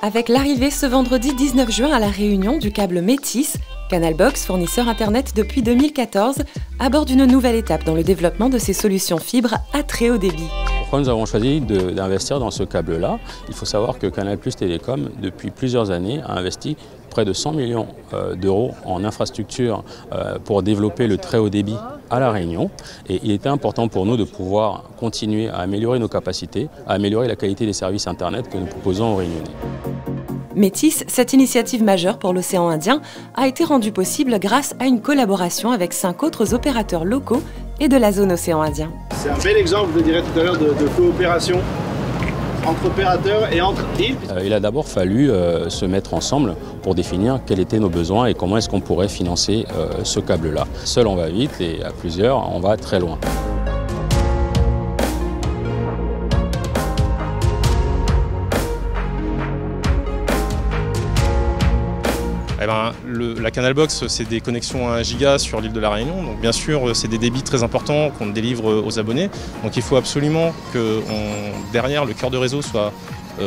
Avec l'arrivée ce vendredi 19 juin à La Réunion du câble Métis, Canalbox, fournisseur Internet depuis 2014, aborde une nouvelle étape dans le développement de ses solutions fibres à très haut débit. Pourquoi nous avons choisi d'investir dans ce câble-là? Il faut savoir que Canal+ Télécom, depuis plusieurs années, a investi près de 100 millions d'euros en infrastructure pour développer le très haut débit à La Réunion. Et il était important pour nous de pouvoir continuer à améliorer nos capacités, à améliorer la qualité des services Internet que nous proposons aux Réunionnais. Métis, cette initiative majeure pour l'océan Indien, a été rendue possible grâce à une collaboration avec 5 autres opérateurs locaux et de la zone océan Indien. C'est un bel exemple, je dirais tout à l'heure, de coopération entre opérateurs et entre îles. Il a d'abord fallu se mettre ensemble pour définir quels étaient nos besoins et comment est-ce qu'on pourrait financer ce câble-là. Seul on va vite et à plusieurs on va très loin. La Canalbox, c'est des connexions à 1 giga sur l'île de la Réunion. Donc bien sûr, c'est des débits très importants qu'on délivre aux abonnés. Donc il faut absolument que derrière, le cœur de réseau soit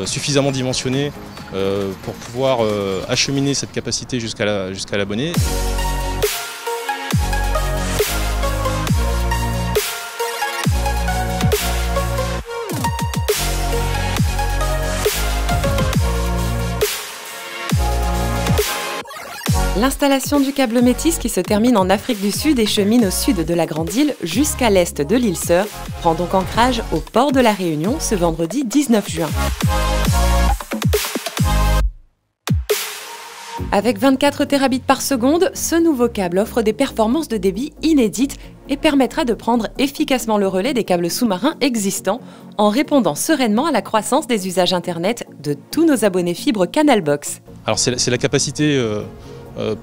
suffisamment dimensionné pour pouvoir acheminer cette capacité jusqu'à l'abonné. L'installation du câble Métis qui se termine en Afrique du Sud et chemine au sud de la Grande Île jusqu'à l'est de l'île Sœur prend donc ancrage au port de La Réunion ce vendredi 19 juin. Avec 24 terabits par seconde, ce nouveau câble offre des performances de débit inédites et permettra de prendre efficacement le relais des câbles sous-marins existants en répondant sereinement à la croissance des usages Internet de tous nos abonnés fibres Canalbox. Alors c'est la capacité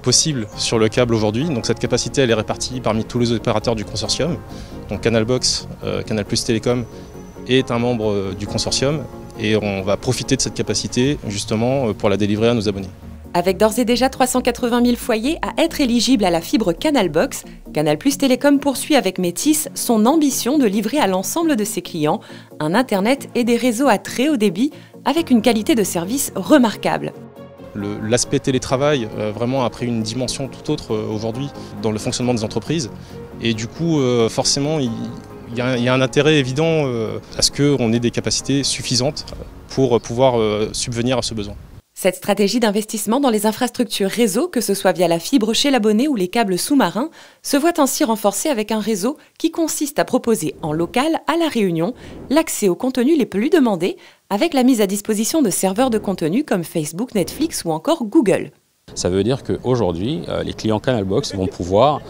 possible sur le câble aujourd'hui. Donc cette capacité elle est répartie parmi tous les opérateurs du consortium. Donc Canalbox, Canal+ Télécom est un membre du consortium et on va profiter de cette capacité justement pour la délivrer à nos abonnés. Avec d'ores et déjà 380 000 foyers à être éligibles à la fibre Canalbox, Canal+ Télécom poursuit avec Métis son ambition de livrer à l'ensemble de ses clients un Internet et des réseaux à très haut débit avec une qualité de service remarquable. L'aspect télétravail vraiment a pris une dimension tout autre aujourd'hui dans le fonctionnement des entreprises et du coup forcément il y a un intérêt évident à ce qu'on ait des capacités suffisantes pour pouvoir subvenir à ce besoin. Cette stratégie d'investissement dans les infrastructures réseau, que ce soit via la fibre chez l'abonné ou les câbles sous-marins, se voit ainsi renforcée avec un réseau qui consiste à proposer en local à La Réunion l'accès aux contenus les plus demandés avec la mise à disposition de serveurs de contenu comme Facebook, Netflix ou encore Google. Ça veut dire qu'aujourd'hui, les clients Canalbox vont pouvoir,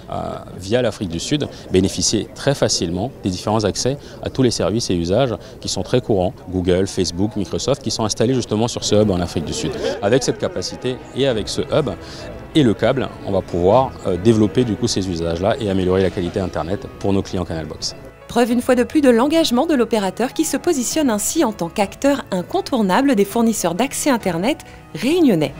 via l'Afrique du Sud, bénéficier très facilement des différents accès à tous les services et usages qui sont très courants, Google, Facebook, Microsoft, qui sont installés justement sur ce hub en Afrique du Sud. Avec cette capacité et avec ce hub et le câble, on va pouvoir développer du coup ces usages-là et améliorer la qualité Internet pour nos clients Canalbox. Preuve une fois de plus de l'engagement de l'opérateur qui se positionne ainsi en tant qu'acteur incontournable des fournisseurs d'accès Internet réunionnais.